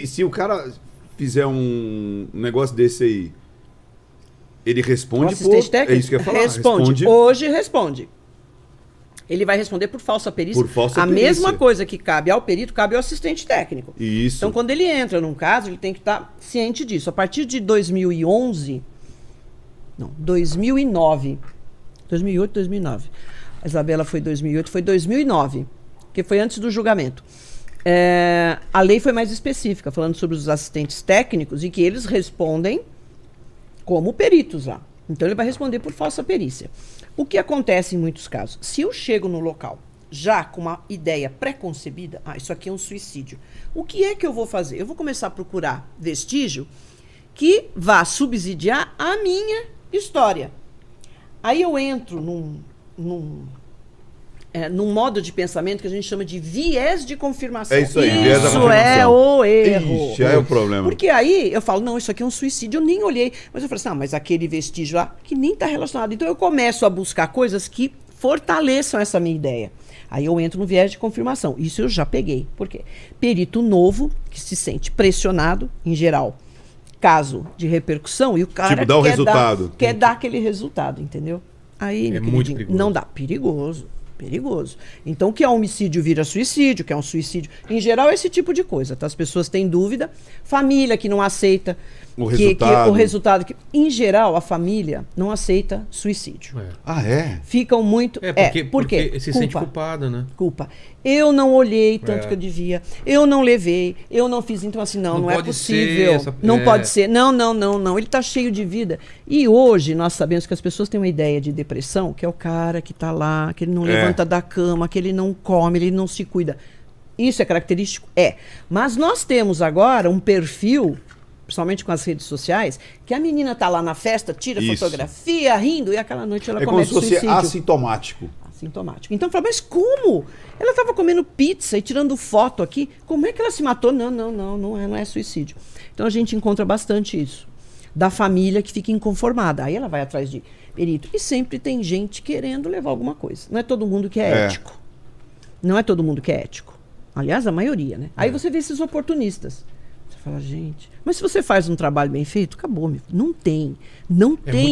Se o cara fizer um negócio desse aí, ele responde por... É isso que eu ia falar. Responde. Hoje responde. Ele vai responder por falsa perícia. Por falsa a perícia. mesma coisa que cabe ao perito, cabe ao assistente técnico. Isso. Então, quando ele entra num caso, ele tem que estar ciente disso. A partir de 2011... Não, 2009. 2008, 2009. A Isabela foi 2008, foi 2009, que foi antes do julgamento. A lei foi mais específica, falando sobre os assistentes técnicos e que eles respondem como peritos lá. Então, ele vai responder por falsa perícia. O que acontece em muitos casos? Se eu chego no local já com uma ideia pré-concebida, isso aqui é um suicídio, o que é que eu vou fazer? Eu vou começar a procurar vestígio que vá subsidiar a minha história. Aí eu entro num modo de pensamento que a gente chama de viés de confirmação. É isso aí, viés da Isso confirmação. é o erro. Ixi, é o problema. Porque aí eu falo, não, isso aqui é um suicídio, eu nem olhei. Mas eu falo assim, mas aquele vestígio lá que nem está relacionado. Então eu começo a buscar coisas que fortaleçam essa minha ideia. Aí eu entro no viés de confirmação. Isso eu já peguei. Por quê? Perito novo, que se sente pressionado, em geral, caso de repercussão, e o cara dá o resultado. quer dar aquele resultado, entendeu? Aí, É muito perigoso. não dá. Perigoso. Então, o que é homicídio vira suicídio, o que é um suicídio. Em geral, é esse tipo de coisa, tá? As pessoas têm dúvida. Família que não aceita O resultado. o resultado. Em geral, a família não aceita suicídio. Ah, é? Ficam muito... Porque se sente culpada, né? Culpa. Eu não olhei tanto que eu devia. Eu não levei. Eu não fiz. Então, assim, não é possível. Não pode ser. Não. Ele tá cheio de vida. E hoje, nós sabemos que as pessoas têm uma ideia de depressão, que é o cara que tá lá, que ele não levanta da cama, que ele não come, ele não se cuida. Isso é característico? Mas nós temos agora um perfil, principalmente com as redes sociais, que a menina tá lá na festa, tira fotografia, rindo, e aquela noite ela comete suicídio. É como se fosse assintomático. Então, eu falo, mas como? Ela estava comendo pizza e tirando foto aqui. Como é que ela se matou? Não é suicídio. Então, a gente encontra bastante isso. Da família que fica inconformada. Aí ela vai atrás de perito. E sempre tem gente querendo levar alguma coisa. Não é todo mundo que é ético. Não é todo mundo que é ético. Aliás, a maioria, né? Aí você vê esses oportunistas. Você fala, gente... Mas se você faz um trabalho bem feito, acabou, meu. Não tem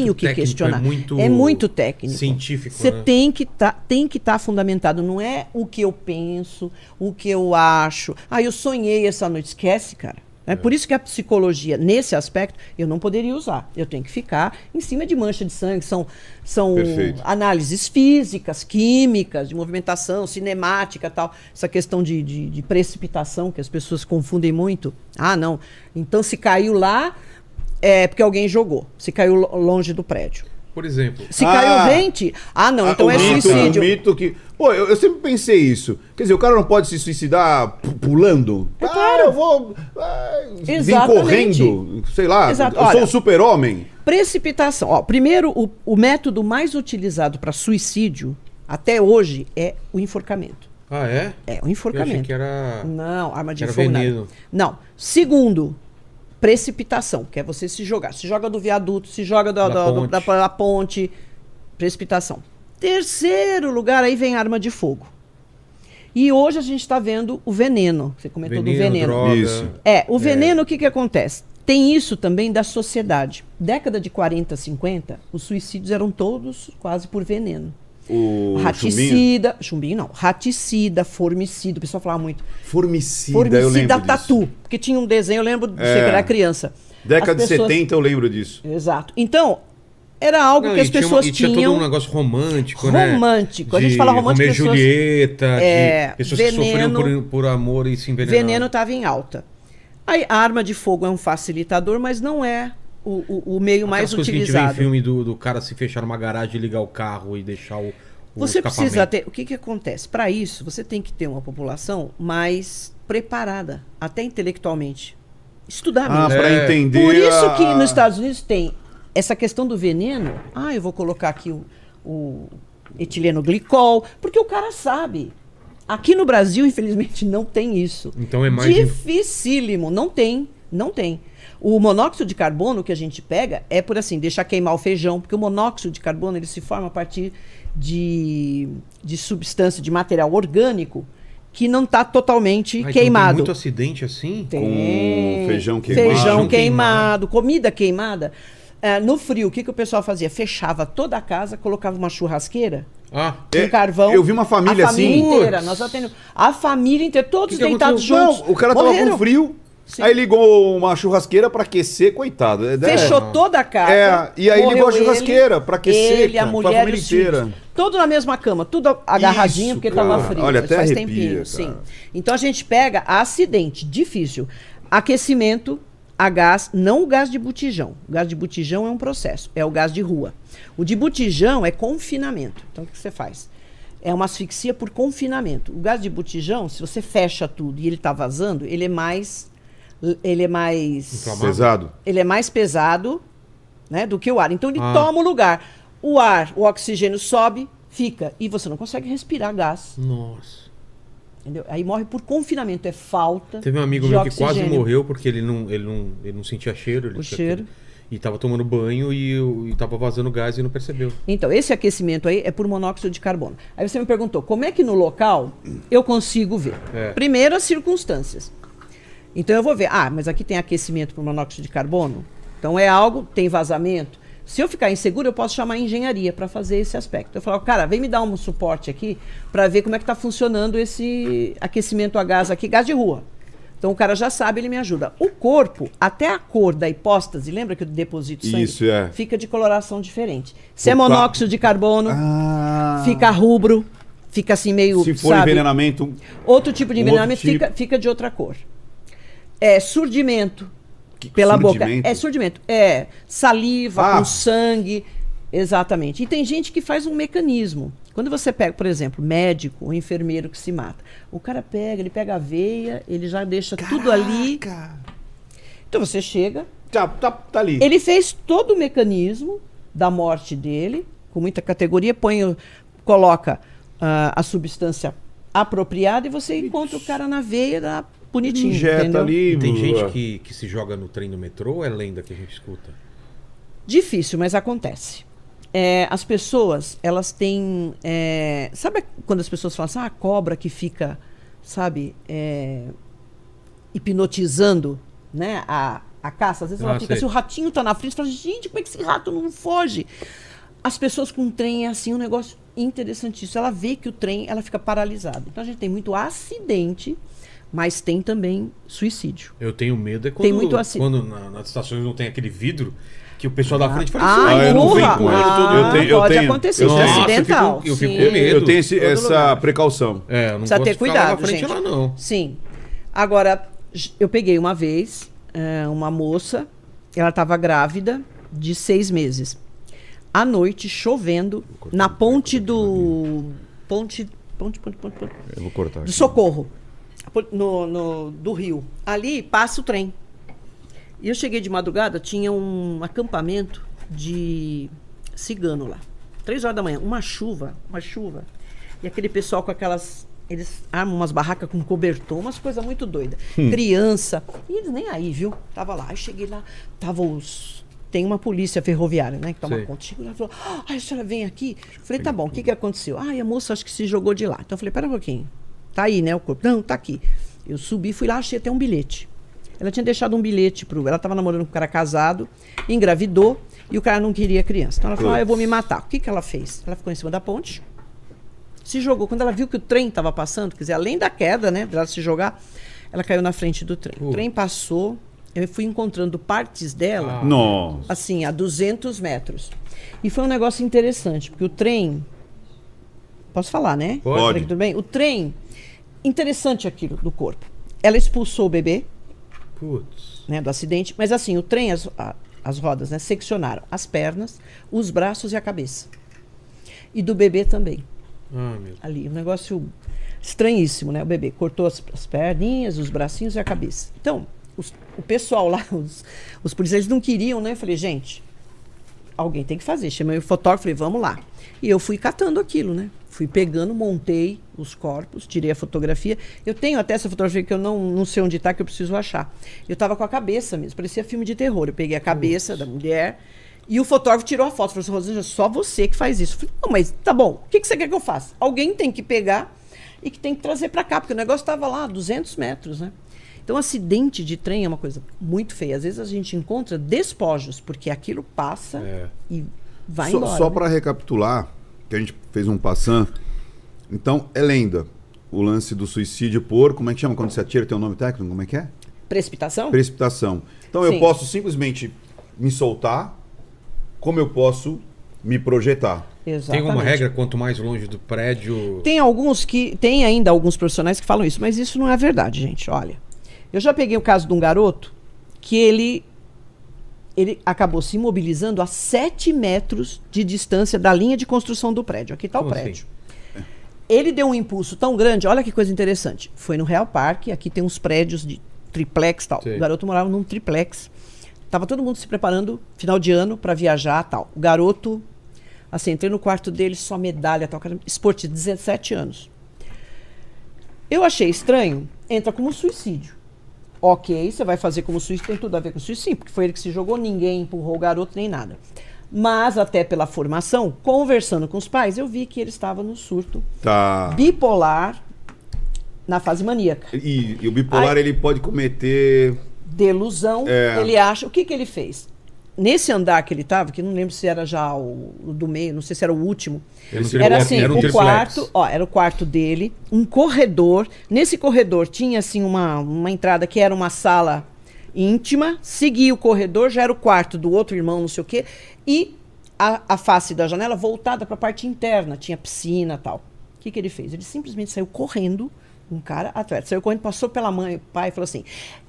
o que técnico, questionar. É muito técnico. Científico, Você né? tem que estar fundamentado. Não é o que eu penso, o que eu acho. Eu sonhei essa noite. Esquece, cara. É por isso que a psicologia, nesse aspecto, eu não poderia usar. Eu tenho que ficar em cima de mancha de sangue. São análises físicas, químicas, de movimentação, cinemática, tal. Essa questão de precipitação, que as pessoas confundem muito. Não. Então, se caiu lá, é porque alguém jogou. Se caiu longe do prédio. Por exemplo... Se caiu rente, então é suicídio. O mito que... Pô, eu sempre pensei isso. Quer dizer, o cara não pode se suicidar pulando? Claro. Eu vou vir correndo, sei lá. Exato. Eu sou um super-homem. Precipitação. Primeiro, o método mais utilizado para suicídio, até hoje, é o enforcamento. Ah, é? É o enforcamento. Eu achei que era... Não, arma de fogo. veneno. Não. Segundo, precipitação, que é você se jogar. Se joga do viaduto, se joga da ponte. Precipitação. Terceiro lugar, aí vem arma de fogo. E hoje a gente está vendo o veneno. Você comentou do veneno. Droga. Isso. O veneno, o que acontece? Tem isso também da sociedade. Década de 40, 50, os suicídios eram todos quase por veneno. O raticida, chumbinho não, raticida, formicida, o pessoal falava muito. Formicida, eu lembro tatu, disso. porque tinha um desenho, eu lembro de você era criança. Década de 70 eu lembro disso. Exato. Então, era algo que as pessoas tinham... tinha todo um negócio romântico, né? Romântico. A gente fala romântico... Romeu e Julieta, de pessoas veneno, que sofriam por amor e se envenenaram. Veneno estava em alta. A arma de fogo é um facilitador, mas não é o meio mais utilizado. Que a gente vê em filme do cara se fechar numa garagem, ligar o carro e deixar o Você precisa ter... O que acontece? Para isso, você tem que ter uma população mais preparada, até intelectualmente. Estudar mesmo. Para entender. Por isso que nos Estados Unidos tem essa questão do veneno. Eu vou colocar aqui o etileno glicol, porque o cara sabe. Aqui no Brasil, infelizmente, não tem isso. Então é mais... Dificílimo. Não tem. O monóxido de carbono que a gente pega é por assim, deixar queimar o feijão, porque o monóxido de carbono ele se forma a partir de substância, de material orgânico, que não está totalmente Então queimado. tem muito acidente assim? Com feijão queimado. Feijão queimado, comida queimada. No frio, o que o pessoal fazia? Fechava toda a casa, colocava uma churrasqueira, com carvão. Eu vi uma família a assim. Família inteira, nós atendemos. A família inteira, todos Que deitados aconteceu? juntos. Não, o cara tava com frio. Sim. Aí ligou uma churrasqueira pra aquecer, coitado. Fechou toda a casa. E aí ligou a churrasqueira pra aquecer. Ele, a mulher, família e os filhos. inteira. Tudo na mesma cama, tudo agarradinho, Isso, porque cara. tava frio. Olha, Mas até faz arrepia, tempinho, cara. sim. Então a gente pega acidente, difícil. Aquecimento a gás, não o gás de botijão. O gás de botijão é um processo, é o gás de rua. O de botijão é confinamento. Então o que você faz? É uma asfixia por confinamento. O gás de botijão, se você fecha tudo e ele tá vazando, ele é mais pesado. Ele é mais pesado, né, do que o ar. Então ele toma o lugar. O ar, o oxigênio sobe, fica. E você não consegue respirar gás. Nossa. Entendeu? Aí morre por confinamento, é falta. Teve um amigo de meu que oxigênio. quase morreu porque ele não sentia cheiro. Ele cheiro. E tava tomando banho e tava vazando gás e não percebeu. Então, esse aquecimento aí é por monóxido de carbono. Aí você me perguntou, como é que no local eu consigo ver? Primeiro, as circunstâncias. Então eu vou ver, mas aqui tem aquecimento por monóxido de carbono? Então é algo, tem vazamento. Se eu ficar inseguro, eu posso chamar a engenharia para fazer esse aspecto. Eu falo, cara, vem me dar um suporte aqui para ver como é que está funcionando esse aquecimento a gás aqui, gás de rua. Então o cara já sabe, ele me ajuda. O corpo, até a cor da hipóstase, lembra que eu deposito sangue? Isso, fica de coloração diferente. Se é monóxido de carbono, fica rubro, fica assim meio, se for envenenamento... Outro tipo de envenenamento fica de outra cor. É surdimento pela boca. É surdimento. É saliva com sangue. Exatamente. E tem gente que faz um mecanismo. Quando você pega, por exemplo, médico ou enfermeiro que se mata, o cara ele pega a veia, ele já deixa tudo ali. Então você chega... Tá ali. Ele fez todo o mecanismo da morte dele, com muita categoria, coloca a substância apropriada e você encontra o cara na veia, bonitinho. Injeta entendeu? ali. E tem gente que se joga no trem do metrô ou é lenda que a gente escuta? Difícil, mas acontece. As pessoas, elas têm... sabe quando as pessoas falam assim, a cobra que fica, sabe, hipnotizando, né, a caça? Às vezes ela fica assim, o ratinho tá na frente, você fala, gente, como é que esse rato não foge? As pessoas com trem é assim, um negócio interessantíssimo. Ela vê que o trem, ela fica paralisada. Então a gente tem muito acidente, mas tem também suicídio. Eu tenho medo tem muito quando nas estações não tem aquele vidro, que o pessoal da frente fala assim, eu não venho com ele. Pode acontecer, isso é acidental. Eu fico com medo. Eu tenho essa precaução. Eu não precisa ter cuidado, na frente gente. lá, não. Sim. Agora, eu peguei uma vez uma moça, ela estava grávida de 6 meses. À noite, chovendo, na ponte do... Eu vou cortar. Do Socorro, do Rio. Ali passa o trem. E eu cheguei de madrugada, tinha um acampamento de cigano lá. 3 horas da manhã, uma chuva. E aquele pessoal com aquelas... Eles armam umas barracas com cobertor, umas coisas muito doidas. Criança. E eles nem aí, viu? Tava lá. Aí cheguei lá, tem uma polícia ferroviária, né? Que toma conta. Chegou lá e falou, a senhora vem aqui? Eu falei, tá bom, o que aconteceu? A moça acho que se jogou de lá. Então eu falei, pera um pouquinho. Tá aí, né, o corpo? Não, tá aqui. Eu subi, fui lá, achei até um bilhete. Ela tinha deixado um bilhete ela estava namorando com um cara casado, engravidou, e o cara não queria criança. Então ela falou, eu vou me matar. O que ela fez? Ela ficou em cima da ponte, se jogou. Quando ela viu que o trem estava passando, quer dizer, além da queda, né, dela se jogar, ela caiu na frente do trem. O trem passou, eu fui encontrando partes dela, assim, a 200 metros. E foi um negócio interessante, porque o trem... Posso falar, né? Pode. Tudo bem? O trem, interessante aquilo do corpo. Ela expulsou o bebê, né, do acidente, mas assim, o trem, as rodas, né, seccionaram as pernas, os braços e a cabeça. E do bebê também. Ali, um negócio estranhíssimo, né? O bebê cortou as perninhas, os bracinhos e a cabeça. Então, o pessoal lá, os policiais não queriam, né? Eu falei, gente, alguém tem que fazer. Chamei o fotógrafo, falei, vamos lá. E eu fui catando aquilo, né? Fui pegando, montei os corpos, tirei a fotografia. Eu tenho até essa fotografia que eu não sei onde está, que eu preciso achar. Eu estava com a cabeça mesmo, parecia filme de terror. Eu peguei a cabeça da mulher e o fotógrafo tirou a foto. Falou assim, Rosângela, só você que faz isso. Eu falei, não, mas tá bom, o que você quer que eu faça? Alguém tem que pegar. e que tem que trazer para cá, porque o negócio estava lá a 200 metros, né? Então, acidente de trem é uma coisa muito feia. Às vezes a gente encontra despojos, porque aquilo passa e vai embora. Só para recapitular, que a gente fez um passant. Então, é lenda. O lance do suicídio por... Como é que chama quando você atira? Tem um nome técnico? Como é que é? Precipitação? Precipitação. Então, Sim. eu posso simplesmente me soltar, como eu posso me projetar. Exatamente. Tem alguma regra quanto mais longe do prédio? Tem ainda alguns profissionais que falam isso, mas isso não é verdade, gente. Olha, eu já peguei o caso de um garoto que ele acabou se imobilizando a 7 metros de distância da linha de construção do prédio. Aqui está o prédio. Assim? Ele deu um impulso tão grande, olha que coisa interessante. Foi no Real Parque, aqui tem uns prédios de triplex e tal. Sim. O garoto morava num triplex. Tava todo mundo se preparando, final de ano, para viajar e tal. O garoto, assim, entrei no quarto dele, só medalha, tal, esporte, 17 anos. Eu achei estranho, entra como suicídio. Ok, você vai fazer como suicídio, tem tudo a ver com suicídio, porque foi ele que se jogou, ninguém empurrou o garoto, nem nada. Mas, até pela formação, conversando com os pais, eu vi que ele estava no surto bipolar na fase maníaca. E o bipolar, ele pode cometer... Delusão, ele acha... O que ele fez? Nesse andar que ele estava, que não lembro se era já o do meio, não sei se era o último. Era assim, o quarto, era o quarto dele, um corredor. Nesse corredor tinha assim uma entrada que era uma sala íntima, seguia o corredor, já era o quarto do outro irmão, não sei o quê, e a face da janela voltada para a parte interna, tinha piscina e tal. O que ele fez? Ele simplesmente saiu correndo, um cara atleta, saiu correndo, passou pela mãe, pai e falou assim,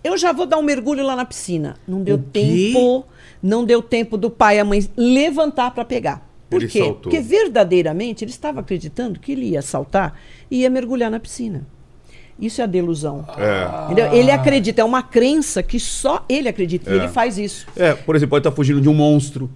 eu já vou dar um mergulho lá na piscina. Não deu tempo, não deu tempo do pai e a mãe levantar para pegar. Por quê? Saltou. Porque verdadeiramente ele estava acreditando que ele ia saltar e ia mergulhar na piscina. Isso é a delusão. Entendeu? Ele acredita, é uma crença que só ele acredita. E ele faz isso. Por exemplo, pode estar fugindo de um monstro.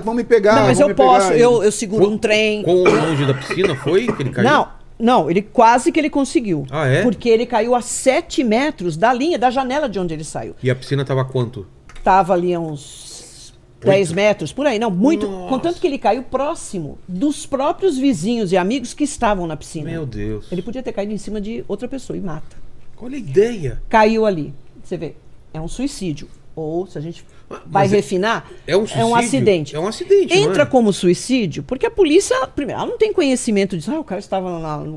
Vão me pegar. Não, mas eu posso, eu seguro um trem. Quão longe da piscina foi que ele caiu? Não, ele quase que ele conseguiu. Ah, é? Porque ele caiu a 7 metros da linha, da janela de onde ele saiu. E a piscina estava quanto? Tava ali a uns 10 metros, por aí. Não, muito. Nossa. Contanto que ele caiu próximo dos próprios vizinhos e amigos que estavam na piscina. Meu Deus. Ele podia ter caído em cima de outra pessoa e mata. Olha a ideia. Caiu ali. Você vê, é um suicídio. Ou, se a gente vai refinar, é um suicídio? É um acidente. É um acidente, entra como suicídio, porque a polícia, primeiro, ela não tem conhecimento disso. O cara estava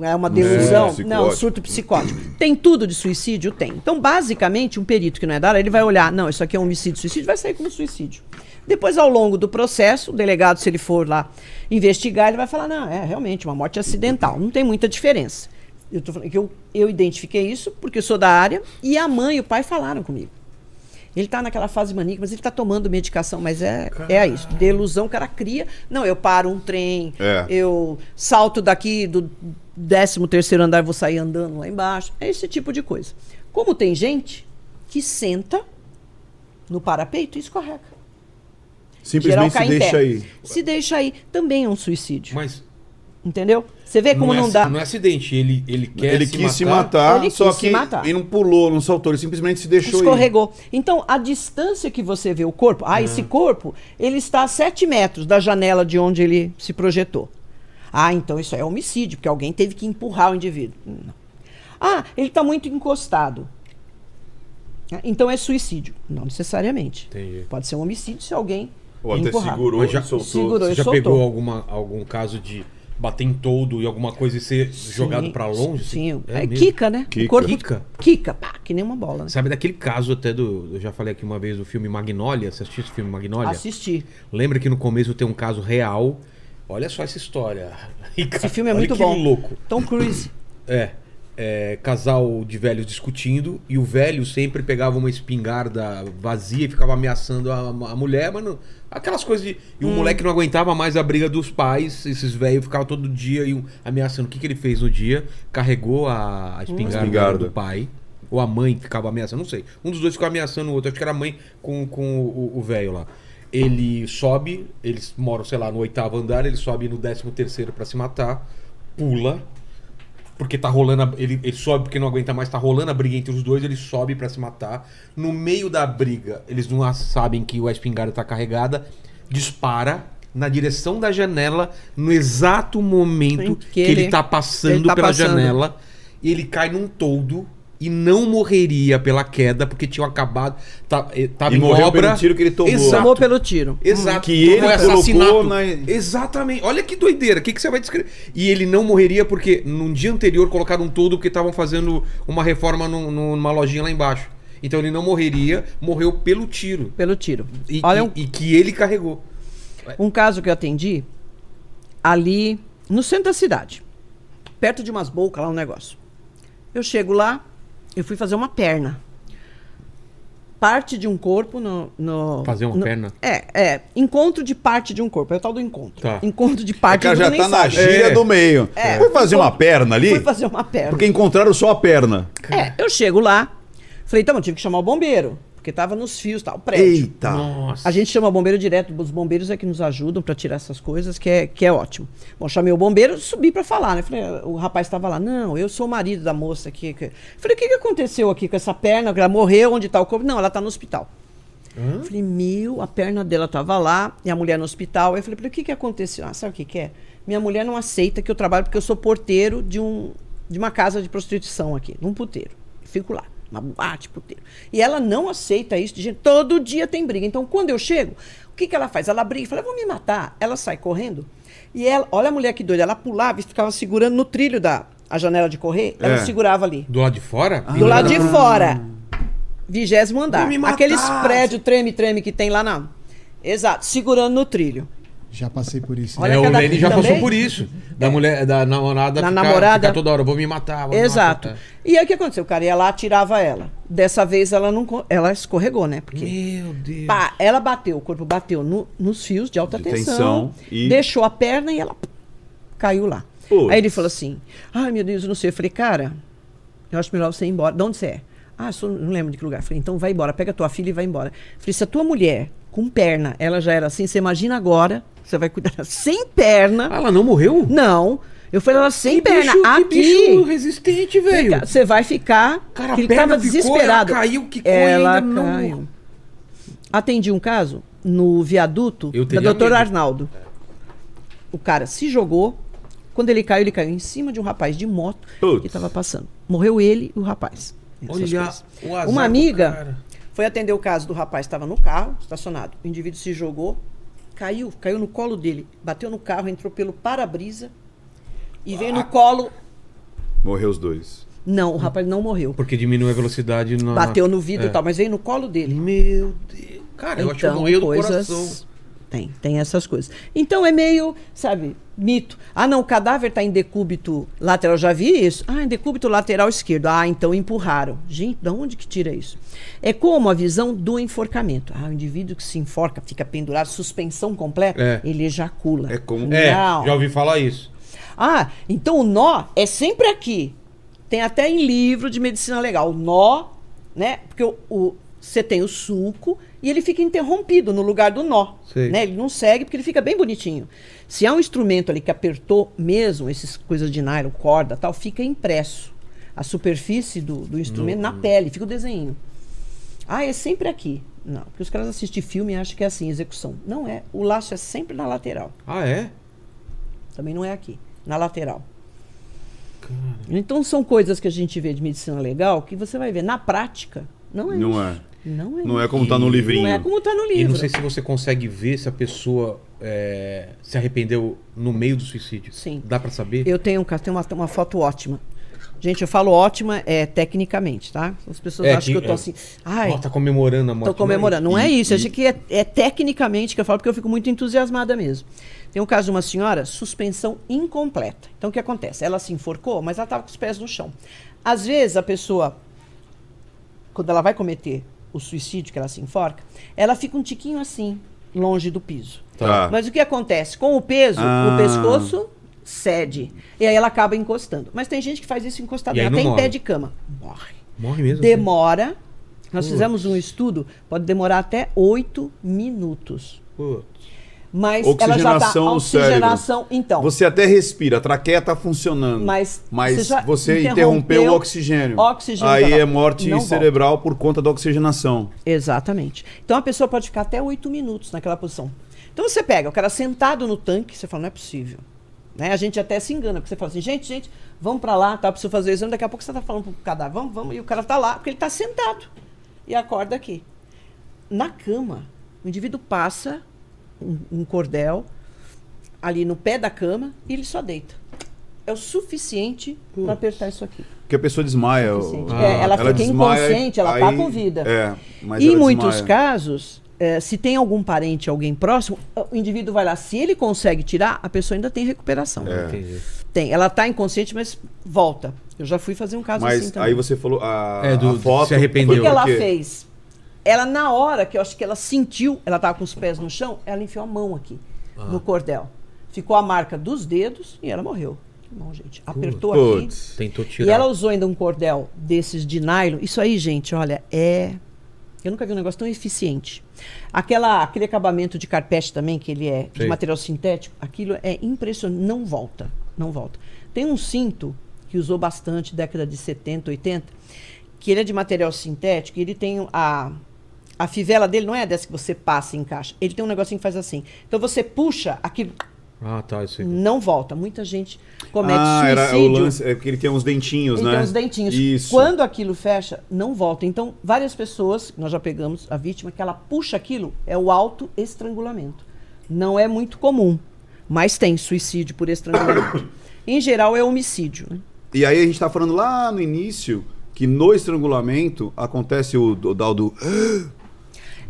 é uma delusão. Não, surto psicótico. Tem tudo de suicídio? Tem. Então, basicamente, um perito que não é da área, ele vai olhar, não, isso aqui é um homicídio, suicídio, vai sair como suicídio. Depois, ao longo do processo, o delegado, se ele for lá investigar, ele vai falar, não, é realmente uma morte acidental. Não tem muita diferença. Eu tô falando que eu identifiquei isso porque eu sou da área e a mãe e o pai falaram comigo. Ele está naquela fase maníaca, mas ele está tomando medicação, mas é isso. Delusão, o cara cria. Não, eu paro um trem, eu salto daqui do 13º andar e vou sair andando lá embaixo. É esse tipo de coisa. Como tem gente que senta no parapeito e escorrega. Simplesmente se deixa aí. Se deixa aí. Também é um suicídio. Mas... Entendeu? Você vê como não dá. Não é acidente, ele quis se matar, ele só quis que se matar. Ele não pulou, não saltou, ele simplesmente se deixou escorregou. Então, a distância que você vê o corpo, esse corpo, ele está a 7 metros da janela de onde ele se projetou. Então isso é homicídio, porque alguém teve que empurrar o indivíduo. Não. Ele está muito encostado. Então é suicídio. Não necessariamente. Entendi. Pode ser um homicídio se alguém ou até empurrar. Segurou e soltou. Você já pegou algum caso de bater em toldo e alguma coisa e ser jogado pra longe? Sim, quica, né? Quica. O corpo quica, pá, que nem uma bola. Né? Sabe daquele caso até eu já falei aqui uma vez do filme Magnolia, você assistiu esse filme Magnolia? Assisti. Lembra que no começo tem um caso real, olha só essa história. Esse filme é muito bom. Louco. Tom Cruise. Casal de velhos discutindo e o velho sempre pegava uma espingarda vazia e ficava ameaçando a mulher, mas não, aquelas coisas de... E o moleque não aguentava mais a briga dos pais, esses velhos ficavam todo dia ameaçando. O que ele fez no dia? Carregou a espingarda do pai, ou a mãe ficava ameaçando, não sei. Um dos dois ficava ameaçando o outro, acho que era a mãe com o velho lá. Ele sobe, eles moram, sei lá, no 8º andar, ele sobe no 13º pra se matar, pula... Porque tá rolando, ele sobe porque não aguenta mais, tá rolando a briga entre os dois, ele sobe pra se matar. No meio da briga, eles não sabem que a espingarda tá carregada, dispara, na direção da janela no exato momento Em que ele tá passando pela passando. janela. E ele cai num toldo e não morreria pela queda, porque tinham acabado. Tava E em morreu obra. pelo tiro que ele tomou. Exato. Tomou pelo tiro. Exato. Que ele Foi colocou assassinato. na- Exatamente. Olha que doideira. O que você vai descrever? E ele não morreria porque num dia anterior colocaram um toldo porque estavam fazendo uma reforma numa lojinha lá embaixo. Então ele não morreria, morreu pelo tiro. Pelo tiro. E, Olha, e que ele carregou. um caso que eu atendi ali no centro da cidade, perto de umas bocas lá, um negócio. Eu chego lá, eu fui fazer uma perna. Parte de um corpo no Fazer uma perna? Encontro de parte de um corpo. É o tal do encontro. Tá. Encontro de O parte cara do já nem tá na sabe. gíria do meio. É. Foi fazer uma perna ali? Fui fazer uma perna. Porque encontraram só a perna. Eu chego lá, falei, então, eu tive que chamar o bombeiro, porque tava nos fios, tal, o prédio. Eita. Nossa. A gente chama o bombeiro direto, os bombeiros é que nos ajudam para tirar essas coisas, que é ótimo. Bom, chamei o bombeiro, subi para falar, né? Falei, o rapaz estava lá, não, eu sou o marido da moça aqui. Falei, o que aconteceu aqui com essa perna? Ela morreu, onde está o corpo? Não, ela está no hospital. Falei, a perna dela estava lá, e a mulher no hospital. Eu falei, o que aconteceu? Ah, sabe o que é? Minha mulher não aceita que eu trabalho porque eu sou porteiro de uma casa de prostituição aqui, num puteiro. Fico lá. Uma boate, puteiro. E ela não aceita isso de gente. Todo dia tem briga. Então, quando eu chego, o que ela faz? Ela briga e fala, eu vou me matar. Ela sai correndo. E ela, olha a mulher que doida, ela pulava e ficava segurando no trilho a janela de correr. Ela segurava ali. Do lado de fora? Do lado de fora. 20º andar. Vou me matar. Aqueles prédios treme-treme que tem lá na... Exato, segurando no trilho. Já passei por isso. Olha O cada- Lenny já também? passou por isso. Da mulher, da namorada, Da ficar, namorada- ficar toda hora, vou me matar. Vou me Exato. matar. E aí o que aconteceu? O cara ia lá, atirava ela. Dessa vez ela escorregou, né? Porque... Meu Deus. Pá, ela bateu, o corpo bateu nos fios de alta De tensão, tensão e- deixou a perna e ela caiu lá. Putz. Aí ele falou assim, ai meu Deus, eu não sei. Eu falei, cara, eu acho melhor você ir embora. De onde você é? Ah, não lembro de que lugar. Eu falei, então vai embora, pega a tua filha e vai embora. Eu falei, se a tua mulher, com perna, ela já era assim, você imagina agora, você vai cuidar dela sem perna. Ah, ela não morreu? Não. Eu falei, ela sem Que perna, bicho- que bicho aqui. resistente, velho. Você vai ficar. Cara, a ele perna tava ficou, desesperado. ela caiu, quicou e Ela ainda não- caiu. Atendi um caso no viaduto Eu da teria doutora medo. Arnaldo. O cara se jogou. Quando ele caiu em cima de um rapaz de moto Putz. que estava passando. Morreu ele e o rapaz. Essas Olha coisas. o azar Uma do amiga cara. foi atender o caso do rapaz, estava no carro, estacionado. O indivíduo se jogou, caiu no colo dele, bateu no carro, entrou pelo para-brisa e veio no colo. Morreu os dois. Não, o rapaz não morreu. Porque diminui a velocidade. Bateu no vidro É. e tal, mas veio no colo dele. Meu Deus. Cara, eu acho que eu morri do coração. Tem essas coisas. Então é meio, sabe, mito. Ah, não, o cadáver está em decúbito lateral. Já vi isso? Ah, em decúbito lateral esquerdo. Ah, então empurraram. Gente, de onde que tira isso? É como a visão do enforcamento. Ah, o indivíduo que se enforca, fica pendurado, suspensão completa, É. ele ejacula. É como- É, Não. já ouvi falar isso. Ah, então o nó é sempre aqui. Tem até em livro de medicina legal. O nó, né? Porque você tem o sulco e ele fica interrompido no lugar do nó. Sei. Né? Ele não segue porque ele fica bem bonitinho. Se há um instrumento ali que apertou mesmo, essas coisas de nylon, corda tal, fica impresso. A superfície do instrumento na pele, fica o desenho. Ah, é sempre aqui. Não, porque os caras assistem filme e acham que é assim, execução. Não é. O laço é sempre na lateral. Ah, é? Também não é aqui, na lateral. Então são coisas que a gente vê de medicina legal que você vai ver na prática. Não é Não isso. é. Não é Não é isso. como tá no livrinho. Não é como tá no E livro. não sei se você consegue ver se a pessoa se arrependeu no meio do suicídio. Sim. Dá pra saber? Eu tenho uma foto ótima. Gente, eu falo ótima tecnicamente, tá? As pessoas acham que eu tô assim. Ai, Ó, tá comemorando a morte. tô comemorando. Não é isso. Eu acho que é tecnicamente que eu falo, porque eu fico muito entusiasmada mesmo. Tem um caso de uma senhora, suspensão incompleta. Então, o que acontece? Ela se enforcou, mas ela estava com os pés no chão. Às vezes, a pessoa, quando ela vai cometer o suicídio, que ela se enforca, ela fica um tiquinho assim, longe do piso. Tá. Mas o que acontece? Com o peso, Ah. o pescoço cede. E aí ela acaba encostando. Mas tem gente que faz isso encostado, E aí até não em morre. pé de cama. Morre. Morre mesmo? Demora. Nós fizemos um estudo, pode demorar até 8 minutos. Putz. Mas ela já tá Oxigenação no cérebro. oxigenação, então. Você até respira, a traqueia tá funcionando. Mas Você você já interrompeu o interrompeu oxigênio. oxigênio Aí total. é morte Não cerebral por conta da oxigenação. Exatamente. Então a pessoa pode ficar até 8 minutos naquela posição. Então você pega o cara sentado no tanque, você fala, não é possível. Né? A gente até se engana, porque você fala assim, gente, vamos pra lá, tá, preciso fazer o exame, daqui a pouco você tá falando pro cadáver, vamos, e o cara tá lá, porque ele tá sentado e acorda aqui. Na cama, o indivíduo passa um cordel ali no pé da cama e ele só deita. É o suficiente para apertar isso aqui. Porque a pessoa desmaia. Ela fica desmaia, inconsciente, ela tá com vida. Mas e em ela muitos desmaia. casos, se tem algum parente, alguém próximo, o indivíduo vai lá. Se ele consegue tirar, a pessoa ainda tem recuperação. Entendi. Tem. Ela tá inconsciente, mas volta. Eu já fui fazer um caso assim Mas também. aí você falou a do foto. se arrependeu. O que ela Por quê? fez? Ela, na hora que eu acho que ela sentiu, ela tava com os pés no chão, ela enfiou a mão aqui, no cordel. Ficou a marca dos dedos e ela morreu. Que bom, gente. Apertou aqui. Putz. Tentou E tirar. ela usou ainda um cordel desses de nylon. Isso aí, gente, olha, eu nunca vi um negócio tão eficiente. Aquele acabamento de carpete também, que ele é de Sei. material sintético, aquilo é impressionante. Não volta. Não volta. Tem um cinto que usou bastante, década de 70, 80, que ele é de material sintético e ele tem a fivela dele não é dessa que você passa e encaixa. Ele tem um negocinho que faz assim. Então você puxa, aquilo Tá, isso aí. não volta. Muita gente comete Era o suicídio. lance, porque ele tem uns dentinhos, Ele né? tem os dentinhos. Isso. Quando aquilo fecha, não volta. Então, várias pessoas, nós já pegamos a vítima, que ela puxa aquilo, é o autoestrangulamento. Não é muito comum, mas tem suicídio por estrangulamento. Em geral, é homicídio. Né? E aí a gente tá falando lá no início que no estrangulamento acontece o tal do...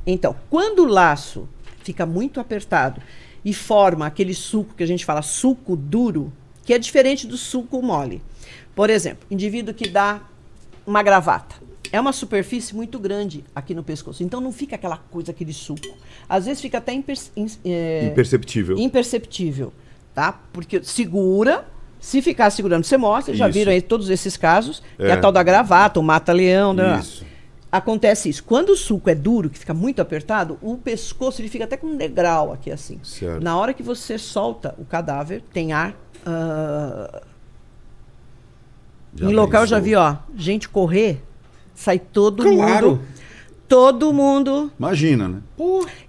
Então, quando o laço fica muito apertado e forma aquele suco que a gente fala suco duro, que é diferente do suco mole. Por exemplo, indivíduo que dá uma gravata. É uma superfície muito grande aqui no pescoço. Então não fica aquela coisa, aquele suco. Às vezes fica até imperceptível. imperceptível, tá? Porque segura, se ficar segurando, você mostra. Já Isso. viram aí todos esses casos, que é É. a tal da gravata, o mata-leão. Isso. Acontece isso. Quando o suco é duro, que fica muito apertado, o pescoço ele fica até com um degrau aqui assim. Certo. Na hora que você solta o cadáver, tem ar. Já em local eu pensou? já vi, ó, gente correr, sai todo Claro. mundo. Todo mundo. Imagina, né?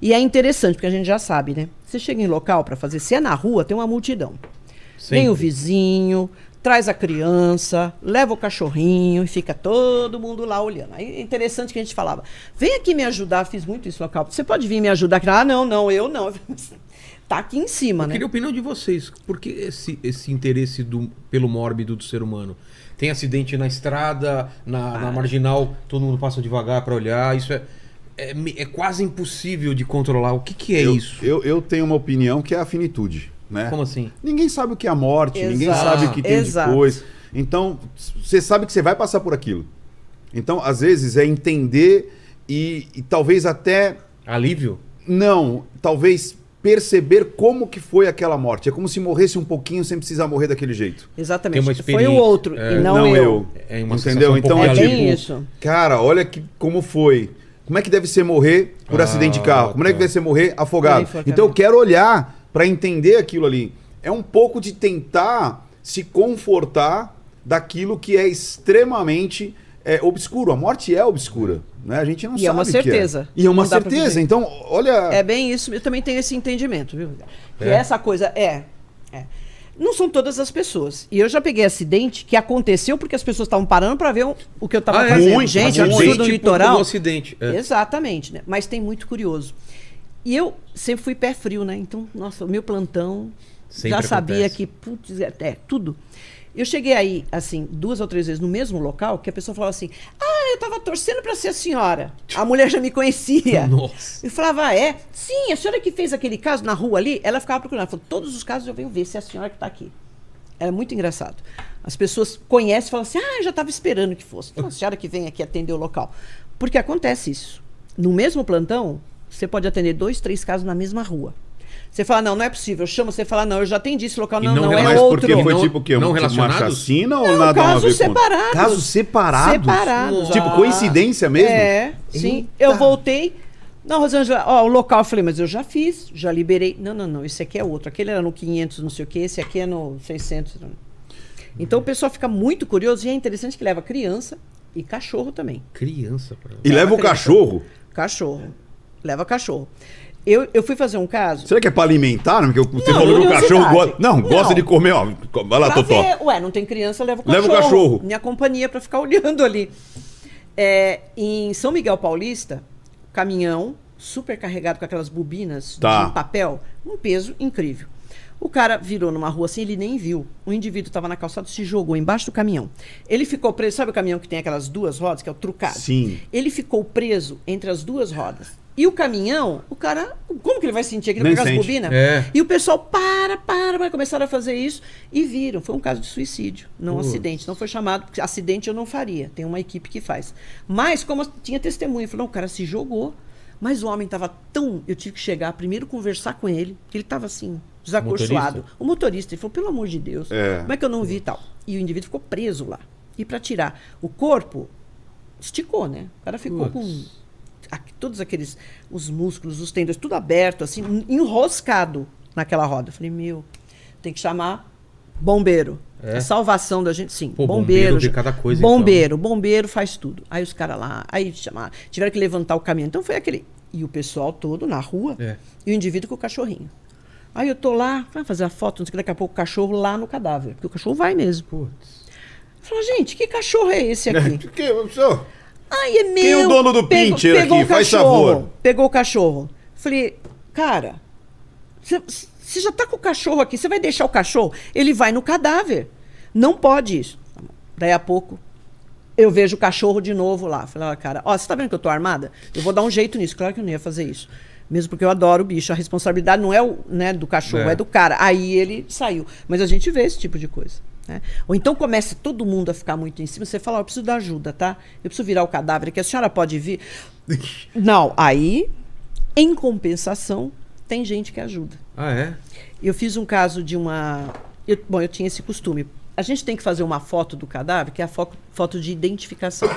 E é interessante, porque a gente já sabe, né? Você chega em local para fazer, se é na rua, tem uma multidão. Vem o vizinho, traz a criança, leva o cachorrinho e fica todo mundo lá olhando. Aí é interessante que a gente falava, vem aqui me ajudar, fiz muito isso no local. Você pode vir me ajudar? Ah, não, eu não. Tá aqui em cima, Eu né? queria a opinião de vocês. Por que esse interesse pelo mórbido do ser humano? Tem acidente na estrada, na marginal, todo mundo passa devagar para olhar. Isso é quase impossível de controlar. O que é isso? Eu tenho uma opinião que é a finitude, né? Como assim? Ninguém sabe o que é a morte, ninguém Exato. sabe o que tem Exato. depois. Então, você sabe que você vai passar por aquilo. Então, às vezes, é entender e talvez até... Alívio? Não, talvez perceber como que foi aquela morte. É como se morresse um pouquinho sem precisar morrer daquele jeito. Exatamente. Tem uma Foi experiência. o outro e não eu. É uma Entendeu? sensação um Então pouco é de É tipo, bem isso. cara, olha como foi. Como é que deve ser morrer por acidente de carro? Como é que deve ser morrer afogado? Enforcamento. Então eu quero olhar para entender aquilo ali. É um pouco de tentar se confortar daquilo que é extremamente obscuro. A morte é obscura, né? A gente não E sabe é uma o que certeza. E é uma Não dá pra certeza. viver. Então, olha... É bem isso, eu também tenho esse entendimento, viu? Que essa coisa não são todas as pessoas. E eu já peguei acidente que aconteceu porque as pessoas estavam parando para ver o que eu estava fazendo. muito, Gente, muito. absurdo no Tipo, litoral. no acidente. É. Exatamente, né? Mas tem muito curioso. E eu sempre fui pé frio, né? Então, nossa, o meu plantão Sempre já sabia acontece. que, putz, tudo. Eu cheguei aí, assim, 2 ou 3 vezes no mesmo local, que a pessoa falava assim, eu tava torcendo para ser a senhora. A mulher já me conhecia. Nossa. Eu falava, Sim, a senhora que fez aquele caso na rua ali, ela ficava procurando. Ela falou, todos os casos eu venho ver se é a senhora que tá aqui. Era muito engraçado. As pessoas conhecem e falam assim, eu já estava esperando que fosse. Então, a senhora que vem aqui atender o local. Porque acontece isso. No mesmo plantão, você pode atender 2, 3 casos na mesma rua. Você fala, não é possível. Chama, você fala, não, eu já atendi esse local. E Não, não é Mas outro. porque foi Não- tipo o quê? não Tipo uma relacionados? chacina ou Não, nada a ver casos com... separados. Casos separados? Separados. Tipo, coincidência mesmo? Sim. Eita. Eu voltei. Não, Rosângela, o local, eu falei, mas eu já fiz, já liberei. Não, esse aqui é outro. Aquele era no 500, não sei o quê, esse aqui é no 600. Então o pessoal fica muito curioso e é interessante que leva criança e cachorro também. Criança. E leva o criança. cachorro? Cachorro. Leva cachorro. Eu fui fazer um caso... Será que é pra alimentar? Porque você Não, falou que o cachorro gosta. Não, gosta Não. de comer, ó. Vai lá, Pra Totó. ver. Ué, não tem criança, leva o cachorro. Leva o cachorro. Minha companhia pra ficar olhando ali. Em São Miguel Paulista, caminhão super carregado com aquelas bobinas Tá. de papel, um peso incrível. O cara virou numa rua assim, ele nem viu. O indivíduo estava na calçada, se jogou embaixo do caminhão. Ele ficou preso, sabe o caminhão que tem aquelas duas rodas, que é o trucado? Sim. Ele ficou preso entre as duas rodas. E o caminhão, o cara, como que ele vai sentir aquilo Nem com aquelas sente. bobinas? É. E o pessoal começaram a fazer isso e viram. Foi um caso de suicídio, não acidente. Não foi chamado, porque acidente eu não faria. Tem uma equipe que faz. Mas, como tinha testemunha, falou, não, o cara se jogou. Mas o homem estava tão... Eu tive que chegar, primeiro conversar com ele, que ele estava assim, desacorçoado. O motorista, ele falou, pelo amor de Deus, como é que eu não vi e tal? E o indivíduo ficou preso lá. E para tirar o corpo, esticou, né? O cara ficou com todos aqueles, os músculos, os tendões, tudo aberto, assim, enroscado naquela roda. Eu falei, meu, tem que chamar bombeiro. A salvação da gente, sim. Pô, bombeiro vê cada coisa, bombeiro faz tudo. Aí os caras lá, aí chamaram, tiveram que levantar o caminhão. Então foi aquele... E o pessoal todo na rua, e o indivíduo com o cachorrinho. Aí eu tô lá, vai fazer a foto, não sei o que, daqui a pouco o cachorro lá no cadáver. Porque o cachorro vai mesmo. Putz. Eu falei, gente, que cachorro é esse aqui? Senhor? Ai, é meu. Quem é o dono do pincher pegou aqui? o Faz cachorro, favor. Pegou o cachorro. Falei, cara, você já tá com o cachorro aqui, você vai deixar o cachorro? Ele vai no cadáver. Não pode isso. Daí a pouco, eu vejo o cachorro de novo lá. Falei, ó, cara, ó, você tá vendo que eu tô armada? Eu vou dar um jeito nisso. Claro que eu não ia fazer isso. Mesmo porque eu adoro o bicho. A responsabilidade não é do cachorro, é do cara. Aí ele saiu. Mas a gente vê esse tipo de coisa. Né? Ou então começa todo mundo a ficar muito em cima. Você fala, eu preciso da ajuda, tá? Eu preciso virar o cadáver aqui. A senhora pode vir? Não. Aí, em compensação, tem gente que ajuda. Ah, é? Eu fiz um caso de uma... eu tinha esse costume. A gente tem que fazer uma foto do cadáver, que é a foto de identificação.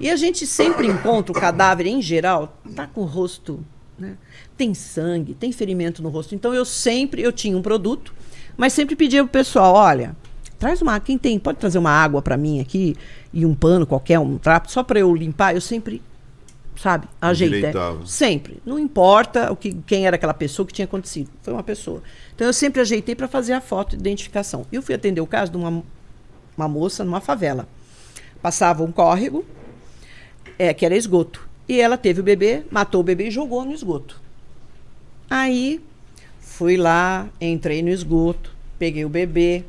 E a gente sempre encontra o cadáver, em geral, tá com o rosto, né? Tem sangue, tem ferimento no rosto. Então eu tinha um produto, mas sempre pedia pro pessoal, olha, traz quem tem, pode trazer uma água para mim aqui, e um pano qualquer, um trapo, só para eu limpar. Eu sempre, sabe, ajeitei. Sempre. Não importa quem era aquela pessoa, o que tinha acontecido. Foi uma pessoa. Então eu sempre ajeitei para fazer a foto de identificação. E eu fui atender o caso de uma moça numa favela. Passava um córrego, que era esgoto. E ela teve o bebê, matou o bebê e jogou no esgoto. Aí fui lá, entrei no esgoto, peguei o bebê,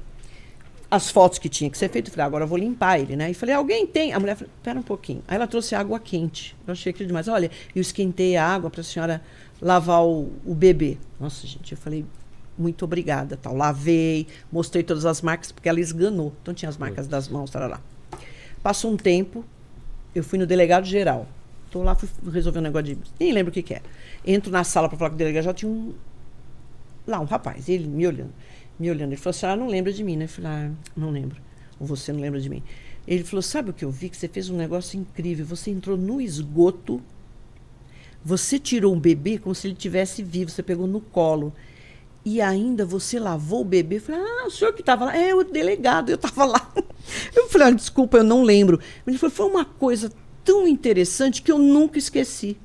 as fotos que tinha que ser feitas, falei, agora eu vou limpar ele, né? E falei, alguém tem? A mulher falou, espera um pouquinho. Aí ela trouxe água quente. Eu achei aquilo demais. Olha, eu esquentei a água para a senhora lavar o bebê. Nossa, gente, eu falei, muito obrigada, tal. Lavei, mostrei todas as marcas, porque ela esganou. Então tinha as marcas das mãos, lá. Passou um tempo, eu fui no delegado geral. Tô lá, fui resolver um negócio de... Nem lembro o que é. Entro na sala para falar com o delegado, já tinha um rapaz, ele me olhando. Ele falou, a senhora não lembra de mim, né? Eu falei, não lembro. Ou você não lembra de mim. Ele falou, sabe o que eu vi? Que você fez um negócio incrível. Você entrou no esgoto, você tirou um bebê como se ele estivesse vivo, você pegou no colo. E ainda você lavou o bebê. Eu falei, o senhor que estava lá? É, o delegado, eu estava lá. Eu falei, desculpa, eu não lembro. Ele falou, foi uma coisa tão interessante que eu nunca esqueci.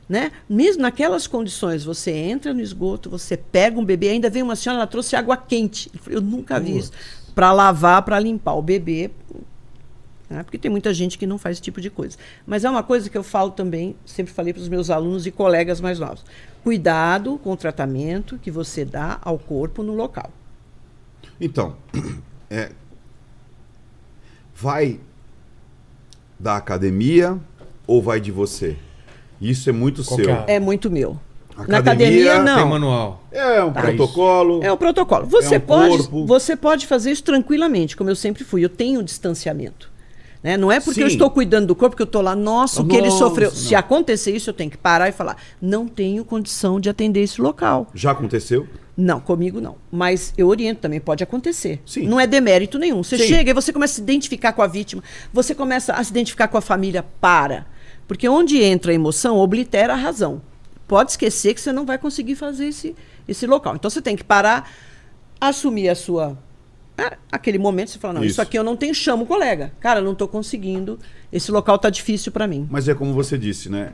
Né? Mesmo naquelas condições, você entra no esgoto, você pega um bebê, ainda vem uma senhora, ela trouxe água quente. Eu nunca vi isso. Para lavar, para limpar o bebê. Né? Porque tem muita gente que não faz esse tipo de coisa. Mas é uma coisa que eu falo também, sempre falei para os meus alunos e colegas mais novos. Cuidado com o tratamento que você dá ao corpo no local. Então, vai da academia ou vai de você? Isso é muito seu. É muito meu. Academia, na academia, não. Tem manual. É um protocolo. É o protocolo. Você pode fazer isso tranquilamente, como eu sempre fui. Eu tenho distanciamento. Né? Não é porque eu estou cuidando do corpo que eu estou lá, o que ele sofreu. Não. Se acontecer isso, eu tenho que parar e falar, não tenho condição de atender esse local. Já aconteceu? Não, comigo não. Mas eu oriento também, pode acontecer. Sim. Não é demérito nenhum. Você chega e você começa a se identificar com a vítima, você começa a se identificar com a família, Porque onde entra a emoção, oblitera a razão. Pode esquecer que você não vai conseguir fazer esse local. Então você tem que parar, assumir a sua... aquele momento você fala, não, isso aqui eu não tenho, chama o colega. Cara, não estou conseguindo, esse local está difícil para mim. Mas é como você disse, né?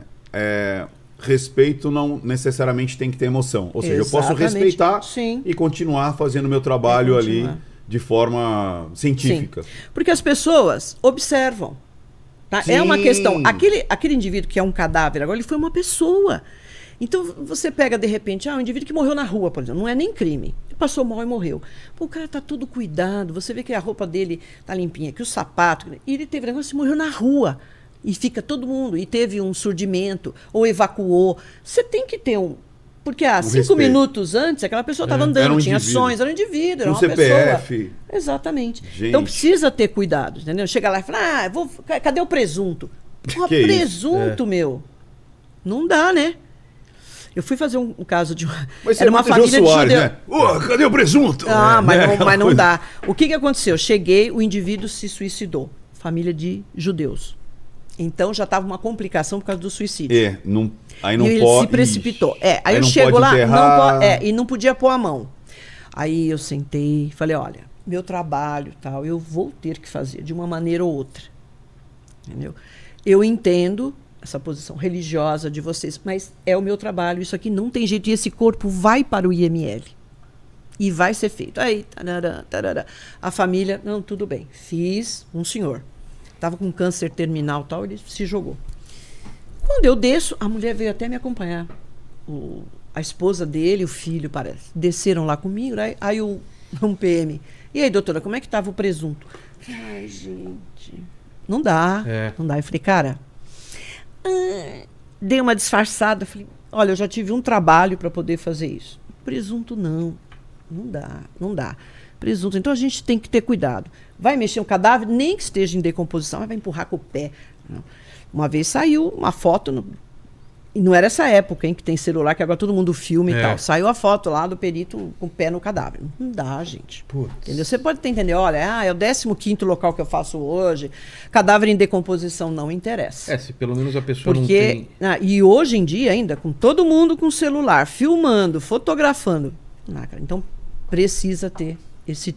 respeito não necessariamente tem que ter emoção. Ou seja, eu posso Exatamente. respeitar Sim. e continuar fazendo o meu trabalho E ali continuar. de forma científica. Sim. Porque as pessoas observam. Tá? É uma Sim. questão. Aquele indivíduo que é um cadáver, agora ele foi uma pessoa. Então você pega de repente, um indivíduo que morreu na rua, por exemplo, não é nem crime. Ele passou mal e morreu. Pô, o cara tá todo cuidado, você vê que a roupa dele tá limpinha, que o sapato. E ele teve negócio, morreu na rua. E fica todo mundo, e teve um surdimento, ou evacuou. Você tem que ter um. Porque há 5 respeito. minutos antes, aquela pessoa estava andando, Era um tinha indivíduo. ações, era um indivíduo, era Um uma CPF. pessoa. Exatamente. Gente. Então precisa ter cuidado, entendeu? Chega lá e fala, cadê o presunto? Porra, Que isso? presunto, meu. Não dá, né? Eu fui fazer um caso de uma. Mas Era uma você é muito família Jô de Soares, judeu. né? Cadê o presunto? Mas não dá. O que aconteceu? Cheguei, o indivíduo se suicidou. Família de judeus. Então já estava uma complicação por causa do suicídio. Aí não e ele pode. se precipitou. Aí eu não chego pode lá, enterrar. e não podia pôr a mão. Aí eu sentei, falei, olha, meu trabalho, tal, eu vou ter que fazer de uma maneira ou outra. Entendeu? Eu entendo essa posição religiosa de vocês, mas é o meu trabalho, isso aqui não tem jeito, e esse corpo vai para o IML. E vai ser feito. Aí, tarará, tarará. A família, não, tudo bem. Fiz, um senhor. Estava com câncer terminal e tal, ele se jogou. Quando eu desço, a mulher veio até me acompanhar. A esposa dele, o filho, parece. Desceram lá comigo, aí um PM. E aí, doutora, como é que estava o presunto? Ai, gente, não dá. Não dá. Eu falei, cara, dei uma disfarçada. Falei, olha, eu já tive um trabalho para poder fazer isso. Presunto não. Não dá. Presunto. Então a gente tem que ter cuidado. Vai mexer um cadáver, nem que esteja em decomposição, mas vai empurrar com o pé. Não. Uma vez saiu uma foto, e não era essa época, hein, que tem celular, que agora todo mundo filma e tal. Saiu a foto lá do perito com o pé no cadáver. Não dá, gente. Entendeu? Você pode entender, olha, é o 15º local que eu faço hoje, cadáver em decomposição não interessa. Se pelo menos a pessoa Porque, não tem... E hoje em dia ainda, com todo mundo com celular, filmando, fotografando. Cara, então precisa ter esse